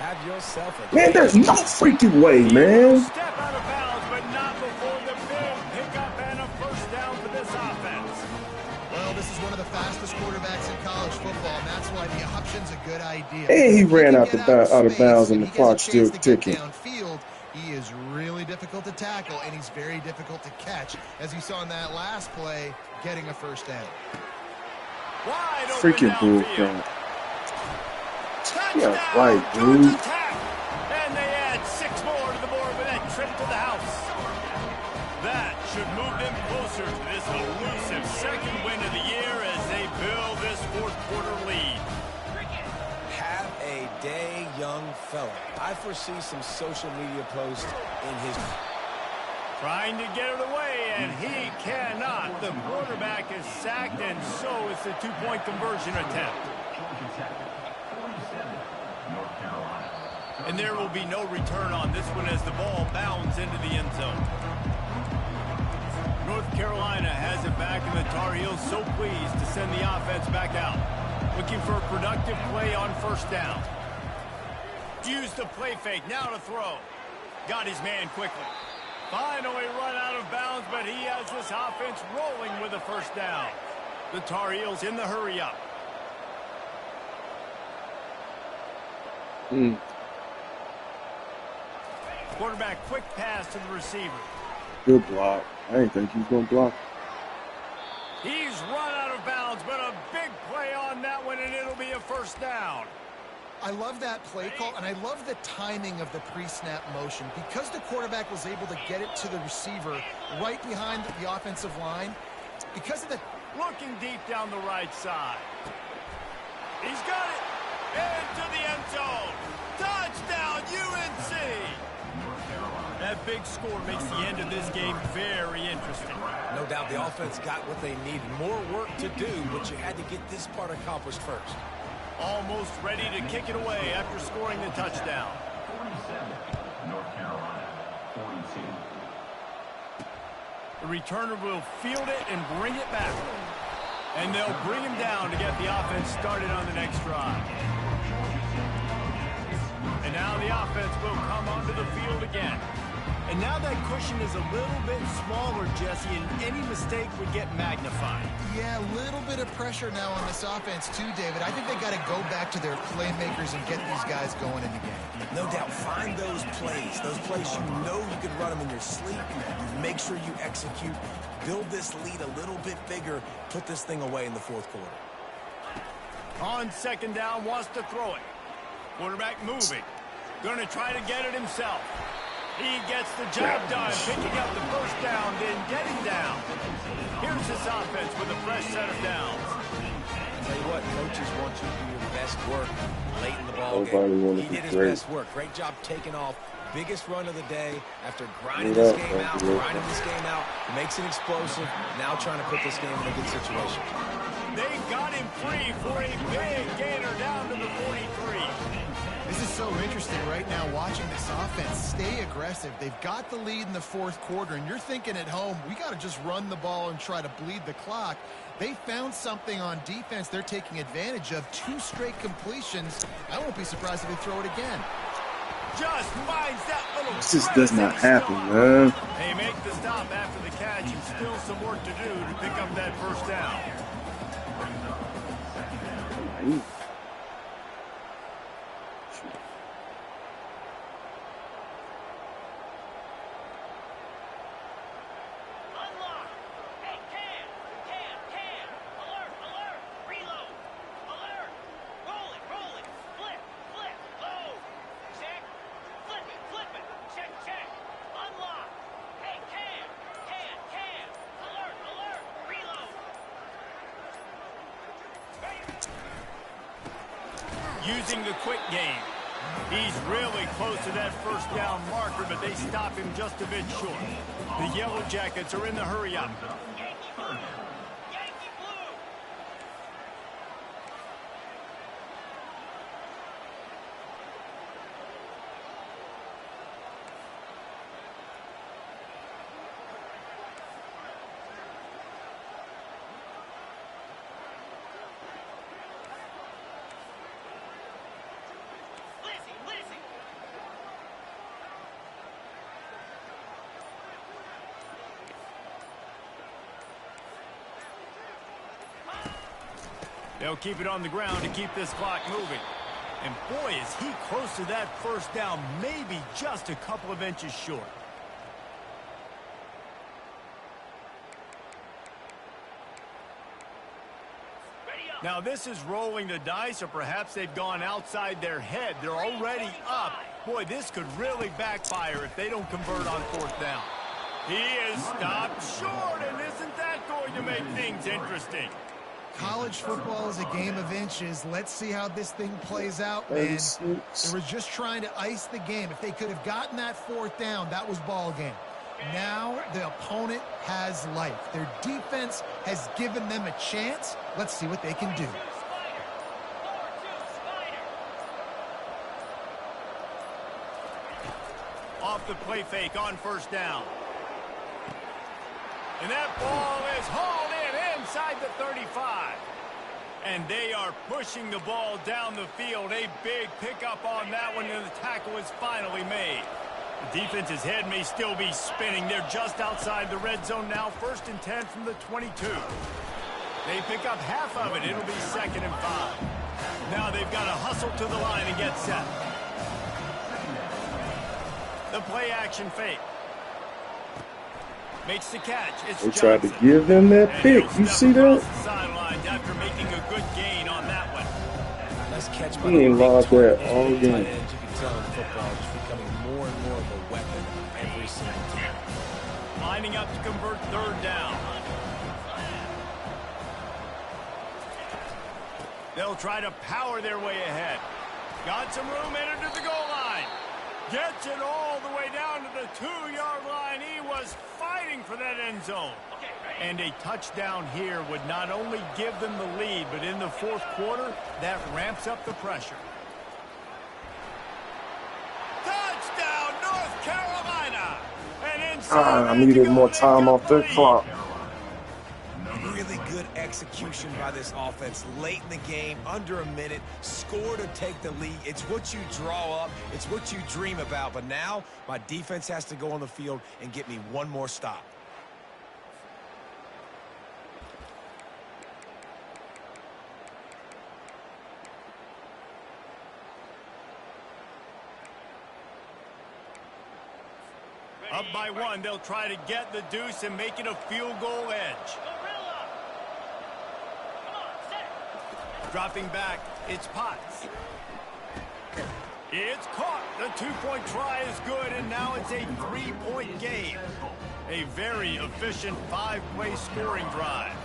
Have yourself a... Man, there's no freaking way, man. Step out of bounds, but not before the big pickup and a first down for this offense. Well, this is one of the fastest quarterbacks in college football, and that's why the option's a good idea. And he ran out of bounds, and and the clock's still ticking. Downfield, he is really difficult to tackle, and he's very difficult to catch. As you saw in that last play, getting a first down. Wide open Freaking bull downfield. crap. Touchdown, Yeah, right, Georgia dude. Tech. And they add 6 more to the board with that trip to the house. That should move them closer to this elusive second win of the year as they build this fourth quarter lead. Have a day, young fella. I foresee some social media posts in his... Trying to get it away, and he cannot. The quarterback is sacked, and so is the two-point conversion attempt. And there will be no return on this one as the ball bounds into the end zone. North Carolina has it back, and the Tar Heels so pleased to send the offense back out. Looking for a productive play on first down. Used the play fake, now to throw. Got his man quickly. Finally run out of bounds, but he has this offense rolling with a first down. The Tar Heels in the hurry-up. Quarterback quick pass to the receiver. Good block. I didn't think he was going to block. He's run out of bounds, but a big play on that one, and it'll be a first down. I love that play call, and I love the timing of the pre-snap motion. Because the quarterback was able to get it to the receiver right behind the offensive line, because of the... Looking deep down the right side. He's got it into the end zone. Touchdown, UNC! That big score makes the end of this game very interesting. No doubt the offense got what they needed. More work to do, but you had to get this part accomplished first. Almost ready to kick it away after scoring the touchdown. 47, North Carolina, 42. The returner will field it and bring it back. And they'll bring him down to get the offense started on the next drive. And now the offense will come onto the field again. And now that cushion is a little bit smaller, Jesse, and any mistake would get magnified. Yeah, a little bit of pressure now on this offense too, David. I think they got to go back to their playmakers and get these guys going in the game. No doubt, find those plays you know you can run them in your sleep. Make sure you execute. Build this lead a little bit bigger. Put this thing away in the fourth quarter. On second down, wants to throw it. Quarterback moving. Going to try to get it himself. He gets the job done, picking up the first down, then getting down. Here's this offense with a fresh set of downs. Tell you what, coaches want you to do your best work late in the ball Nobody game. wanna He be did his great. best work. Great job taking off. Biggest run of the day after grinding this game out, makes it explosive. Now trying to put this game in a good situation. They got him free for a big gainer down to the 43. This is so interesting right now watching this offense stay aggressive. They've got the lead in the fourth quarter, and you're thinking at home, we got to just run the ball and try to bleed the clock. They found something on defense they're taking advantage of. 2 straight completions. I won't be surprised if they throw it again. Just finds that little. This just does not happen, man. They make the stop after the catch, and still some work to do to pick up that first down. Ooh. Using the quick game. He's really close to that first down marker, but they stop him just a bit short. The Yellow Jackets are in the hurry up. They'll keep it on the ground to keep this clock moving. And boy, is he close to that first down, maybe just a couple of inches short. Now this is rolling the dice, or perhaps they've gone outside their head. They're already up. Boy, this could really backfire if they don't convert on fourth down. He is stopped short, and isn't that going to make things interesting? College football is a game of inches. Let's see how this thing plays out, man. They were just trying to ice the game. If they could have gotten that fourth down, that was ball game. Now the opponent has life. Their defense has given them a chance. Let's see what they can do. Off the play fake on first down. And that ball is hauled in inside the 35. And they are pushing the ball down the field. A big pickup on that one, and the tackle is finally made. The defense's head may still be spinning. They're just outside the red zone now, 1st and 10 from the 22. They pick up half of it. It'll be 2nd and 5. Now they've got to hustle to the line and get set. The play action fake. Makes the catch. It's They tried to give him that pick. You see that? Sidelines after making a good gain on that one. Nice catch by He ain't lost that all tight game. ends. You can tell in football just becoming more and more of a weapon every single time. Lining up to convert 3rd down. They'll try to power their way ahead. Got some room, entered to the goal line. Gets it all the way down to the 2-yard line. He was fighting for that end zone. And a touchdown here would not only give them the lead, but in the 4th quarter, that ramps up the pressure. Touchdown, North Carolina! And inside I needed more time off the clock. Really good execution by this offense late in the game, under a minute, score to take the lead. It's what you draw up, it's what you dream about, but now my defense has to go on the field and get me one more stop. Up by 1, they'll try to get the deuce and make it a field goal edge. Dropping back, it's Potts. It's caught. The 2-point try is good, and now it's a 3-point game. A very efficient 5-play scoring drive.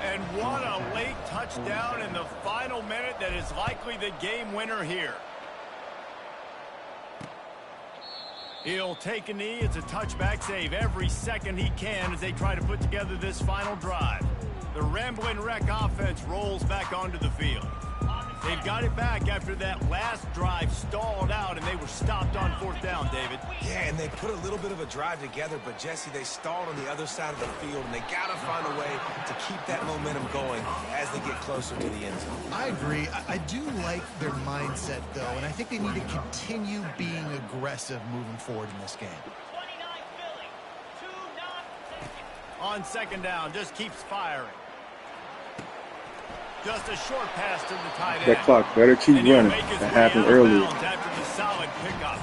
And what a late touchdown in the final minute that is likely the game winner here. He'll take a knee. It's a touchback save every second he can as they try to put together this final drive. The Rambling Wreck offense rolls back onto the field. They've got it back after that last drive stalled out, and they were stopped on 4th down, David. Yeah, and they put a little bit of a drive together, but, Jesse, they stalled on the other side of the field, and they got to find a way to keep that momentum going as they get closer to the end zone. I agree. I do like their mindset, though, and I think they need to continue being aggressive moving forward in this game. On 2nd down, just keeps firing. Just a short pass to the tight end. That clock better keep running. That happened earlier. After the solid pickup.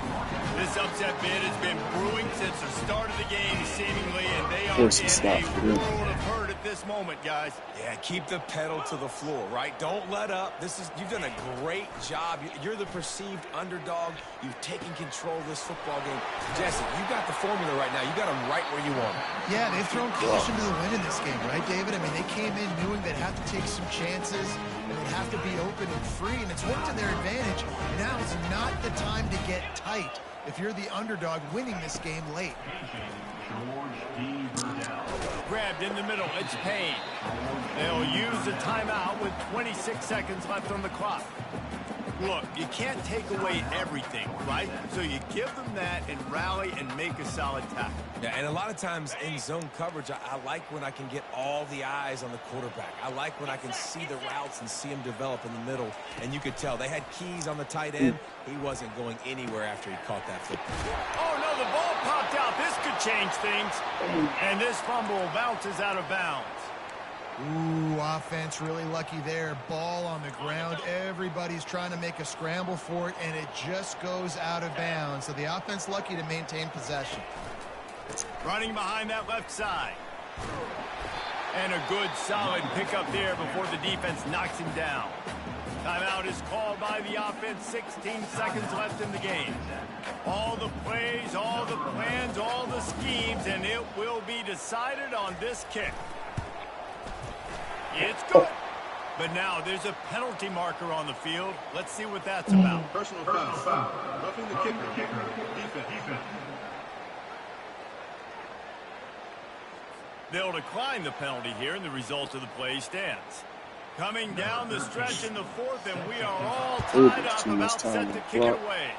This upset bid has been brewing since the start of the game, seemingly, and they are in a world of hurt at this moment, guys. Yeah, keep the pedal to the floor, right? Don't let up. You've done a great job. You're the perceived underdog. You've taken control of this football game. Jesse, you got the formula right now. You got them right where you want them. Yeah, they've thrown caution to the wind in this game, right, David? I mean, they came in knowing they'd have to take some chances, and they'd have to be open and free, and it's worked to their advantage. Now is not the time to get tight if you're the underdog winning this game late. Grabbed in the middle. It's Payne. They'll use a timeout with 26 seconds left on the clock. Look, you can't take away everything, right? So you give them that and rally and make a solid tackle. Yeah, and a lot of times in zone coverage, I like when I can get all the eyes on the quarterback. I like when I can see the routes and see them develop in the middle. And you could tell they had keys on the tight end. He wasn't going anywhere after he caught that football. Oh, no, the ball popped out. This could change things. And this fumble bounces out of bounds. Ooh, offense really lucky there. Ball on the ground. Everybody's trying to make a scramble for it, and it just goes out of bounds. So the offense lucky to maintain possession. Running behind that left side. And a good, solid pickup there before the defense knocks him down. Timeout is called by the offense. 16 seconds left in the game. All the plays, all the plans, all the schemes, and it will be decided on this kick. It's good. But now there's a penalty marker on the field. Let's see what that's about. Personal foul. Roughing the kicker. Defense. They'll decline the penalty here, and the result of the play stands. Coming down the stretch in the 4th, and we are all tied up, about set to kick it away.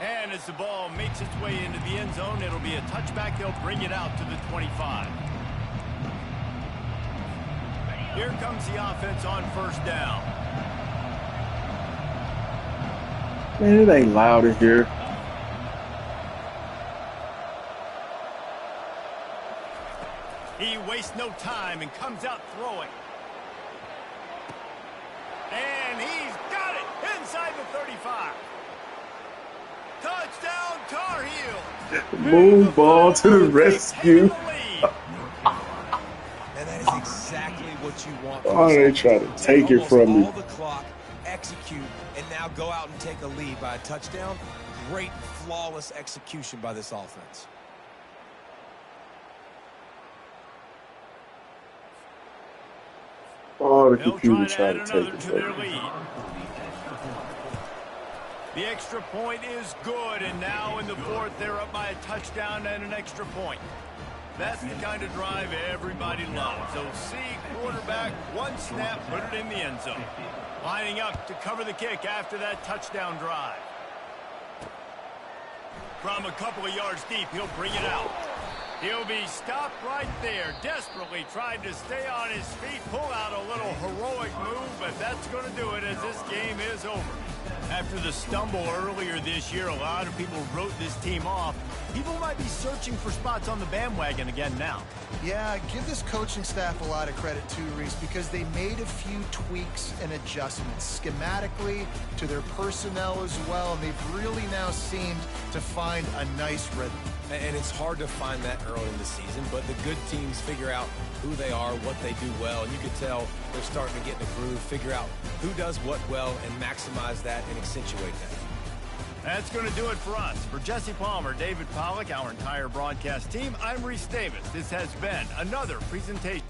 And as the ball makes its way into the end zone, it'll be a touchback. They'll bring it out to the 25. Here comes the offense on 1st down. Man, it ain't loud in here. He wastes no time and comes out throwing. And he's got it inside the 35. Touchdown, Tar Heels. Move ball to the rescue. And that is exactly what you want. Oh, they try to take it from me. All the clock, execute, and now go out and take a lead by a touchdown. Great, flawless execution by this offense. Oh, the They'll computer try tried to to add take another it to from their me. lead. The extra point is good, and now in the 4th, they're up by a touchdown and an extra point. That's the kind of drive everybody loves. So see quarterback, one snap, put it in the end zone. Lining up to cover the kick after that touchdown drive. From a couple of yards deep, he'll bring it out. He'll be stopped right there, desperately tried to stay on his feet, pull out a little heroic move, but that's going to do it as this game is over. After the stumble earlier this year, a lot of people wrote this team off. People might be searching for spots on the bandwagon again now. Yeah, give this coaching staff a lot of credit too, Reese, because they made a few tweaks and adjustments schematically to their personnel as well, and they've really now seemed to find a nice rhythm. And it's hard to find that early in the season, but the good teams figure out who they are, what they do well, and you can tell they're starting to get in a groove, figure out who does what well, and maximize that and accentuate that. That's going to do it for us. For Jesse Palmer, David Pollack, our entire broadcast team, I'm Reese Davis. This has been another presentation.